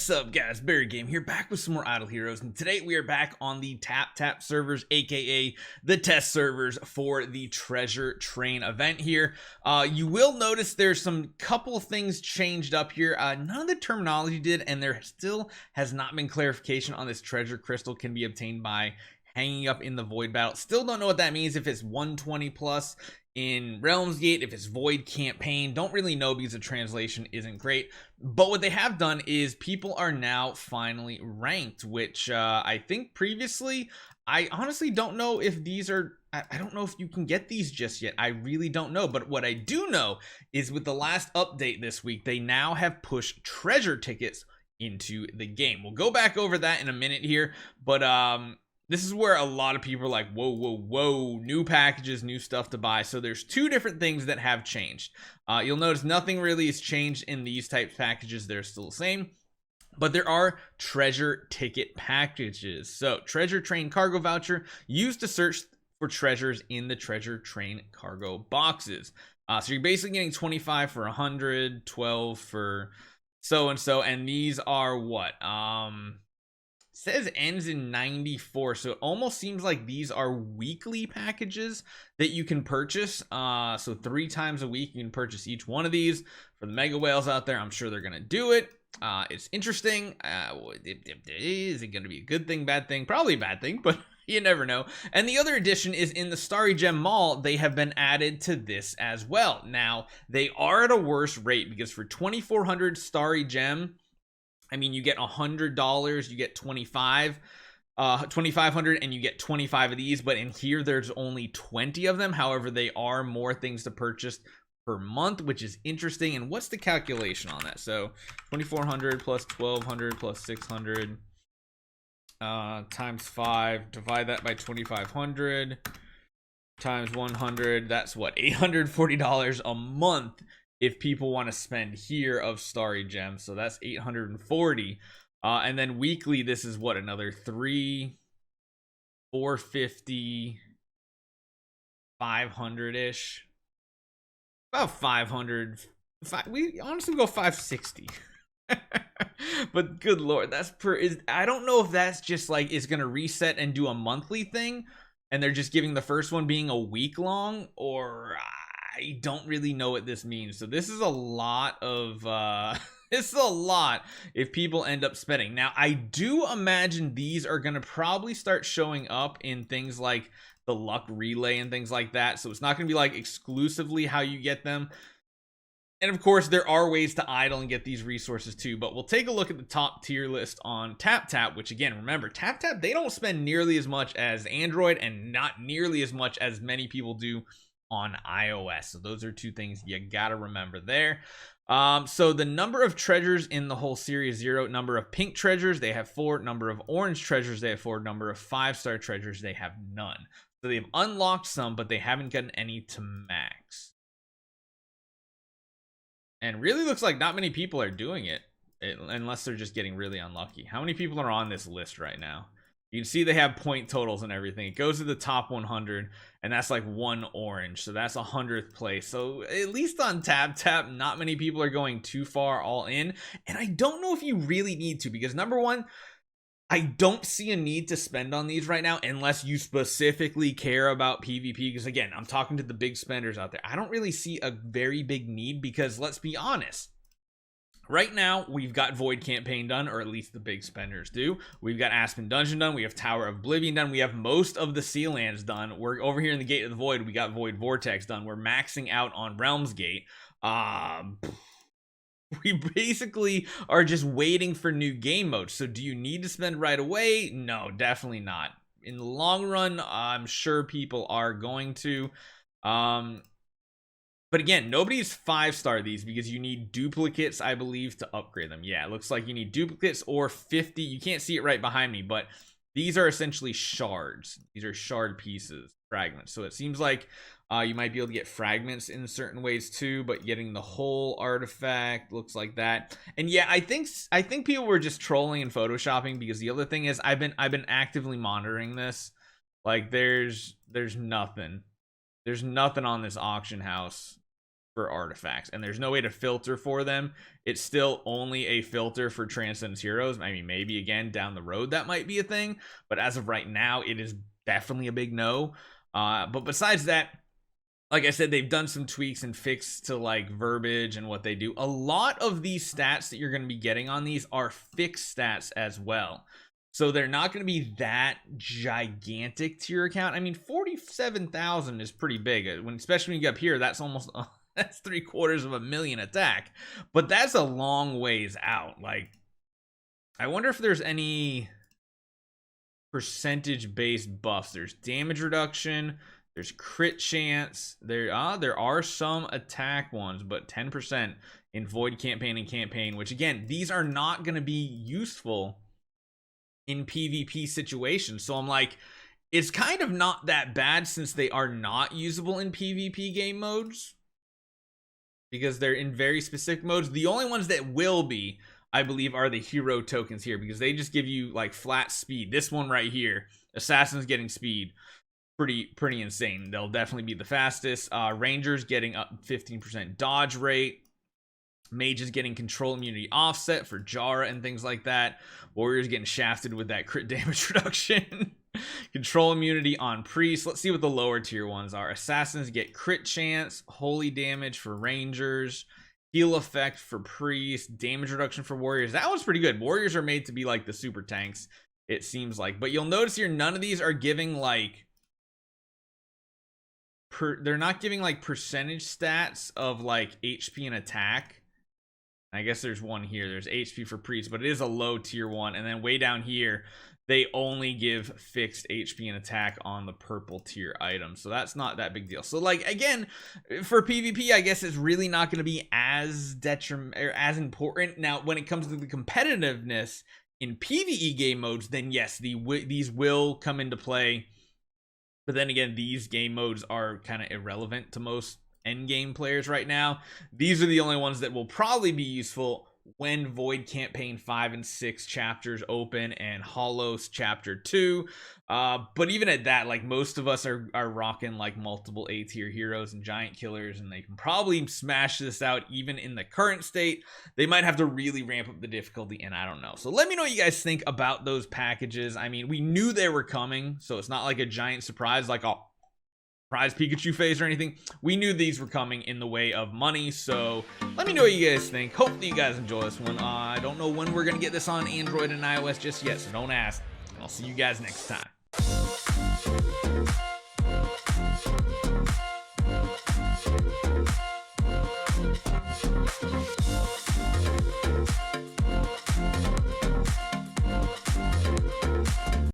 What's up, guys? Barry Game here, back with some more Idle Heroes, and today we are back on the TapTap servers, aka the test servers for the Treasure Train event here. You will notice there's some couple things changed up here. None of the terminology did, and there still has not been clarification on this treasure crystal can be obtained by hanging up in the void battle. Still don't know what that means, if it's 120 plus in Realms Gate, if it's void campaign. Don't really know because the translation isn't great. But what they have done is people are now finally ranked, which I think previously, I honestly don't know if these are, I don't know if you can get these just yet. I really don't know. But what I do know is with the last update this week, they now have pushed treasure tickets into the game. We'll go back over that in a minute here, but this is where a lot of people are like, whoa, new packages, new stuff to buy. So there's two different things that have changed. You'll notice nothing really has changed in these types of packages. They're still the same, but there are treasure ticket packages. So treasure train cargo voucher used to search for treasures in the treasure train cargo boxes. So you're basically getting 25 for 100, 12 for so-and-so. And these are what? Says ends in 94, so it almost seems like these are weekly packages that you can purchase. So 3 times a week you can purchase each one of these. For the mega whales out there, I'm sure they're gonna do it. It's interesting. Is it gonna be a good thing, bad thing? Probably a bad thing, but you never know. And the other addition is in the Starry Gem Mall, they have been added to this as well. Now they are at a worse rate because for 2400 Starry Gem, I mean, you get $100, you get 2500, and you get 25 of these, but in here there's only 20 of them. However, they are more things to purchase per month, which is interesting. And what's the calculation on that? So 2400 plus 1200 plus 600 times 5, divide that by 2500 times 100. That's what, $840 a month if people want to spend here of Starry Gems. So that's 840. And then weekly, this is what, another 450, 500-ish. About 500. We honestly go 560. But good lord, that's I don't know if that's just like is gonna reset and do a monthly thing, and they're just giving the first one being a week long, or I don't really know what this means. So this is a lot of this is a lot if people end up spending. Now I do imagine these are going to probably start showing up in things like the luck relay and things like that. So it's not going to be like exclusively how you get them. And of course there are ways to idle and get these resources too, but we'll take a look at the top tier list on TapTap, which again, remember, TapTap, they don't spend nearly as much as Android and not nearly as much as many people do on iOS. So those are two things you gotta remember there. So the number of treasures in the whole series 0, number of pink treasures they have 4, number of orange treasures they have 4, number of 5-star treasures they have none. So they've unlocked some, but they haven't gotten any to max. And really looks like not many people are doing it, unless they're just getting really unlucky. How many people are on this list right now? You can see they have point totals and everything. It goes to the top 100, and that's like 1 orange. So that's 100th place. So at least on TapTap, not many people are going too far all in. And I don't know if you really need to, because number one, I don't see a need to spend on these right now unless you specifically care about PvP. Because again, I'm talking to the big spenders out there. I don't really see a very big need because let's be honest. Right now, we've got Void Campaign done, or at least the big spenders do. We've got Aspen Dungeon done. We have Tower of Oblivion done. We have most of the Sea Lands done. We're over here in the Gate of the Void. We got Void Vortex done. We're maxing out on Realms Gate. We basically are just waiting for new game modes. So do you need to spend right away? No, definitely not. In the long run, I'm sure people are going to. But again, nobody's 5-star these because you need duplicates, I believe, to upgrade them. Yeah, it looks like you need duplicates or 50. You can't see it right behind me, but these are essentially shards. These are shard pieces, fragments. So it seems like you might be able to get fragments in certain ways too, but getting the whole artifact looks like that. And yeah, I think people were just trolling and photoshopping, because the other thing is I've been actively monitoring this. Like there's nothing. There's nothing on this auction house for artifacts, and there's no way to filter for them. It's still only a filter for Transcendence Heroes. I mean, maybe again down the road that might be a thing, but as of right now, it is definitely a big no. But besides that, like I said, they've done some tweaks and fixed to like verbiage and what they do. A lot of these stats that you're going to be getting on these are fixed stats as well. So they're not going to be that gigantic to your account. I mean, 47,000 is pretty big. Especially when you get up here, that's almost that's 750,000 attack. But that's a long ways out. Like, I wonder if there's any percentage-based buffs. There's damage reduction. There's crit chance. There are some attack ones, but 10% in Void Campaign and Campaign, which again, these are not going to be useful in PvP situations. So I'm like, it's kind of not that bad since they are not usable in PvP game modes, because they're in very specific modes. The only ones that will be, I believe, are the hero tokens here, because they just give you like flat speed. This one right here, Assassin's getting speed. Pretty insane. They'll definitely be the fastest. Rangers getting up 15% dodge rate. Mages getting control immunity offset for Jara and things like that. Warriors getting shafted with that crit damage reduction. Control immunity on priests. Let's see what the lower tier ones are. Assassins get crit chance, holy damage for Rangers, heal effect for priests, damage reduction for warriors. That one's pretty good. Warriors are made to be like the super tanks, it seems like. But you'll notice here, none of these are giving like they're not giving like percentage stats of like HP and attack. I guess there's one here. There's HP for priests, but it is a low tier one. And then way down here, they only give fixed HP and attack on the purple tier items. So that's not that big deal. So like, again, for PvP, I guess it's really not going to be as detriment or as important. Now, when it comes to the competitiveness in PvE game modes, then yes, these will come into play. But then again, these game modes are kind of irrelevant to most endgame players right now. These are the only ones that will probably be useful when Void Campaign 5 and 6 chapters open and Hollows Chapter 2. But even at that, like, most of us are rocking like multiple A tier heroes and giant killers, and they can probably smash this out even in the current state. They might have to really ramp up the difficulty, and I don't know. So let me know what you guys think about those packages. I mean, we knew they were coming, so it's not like a giant surprise like a prize Pikachu phase or anything. We knew these were coming in the way of money, so let me know what you guys think. Hopefully you guys enjoy this one. I don't know when we're gonna get this on Android and iOS just yet, so don't ask. I'll see you guys next time.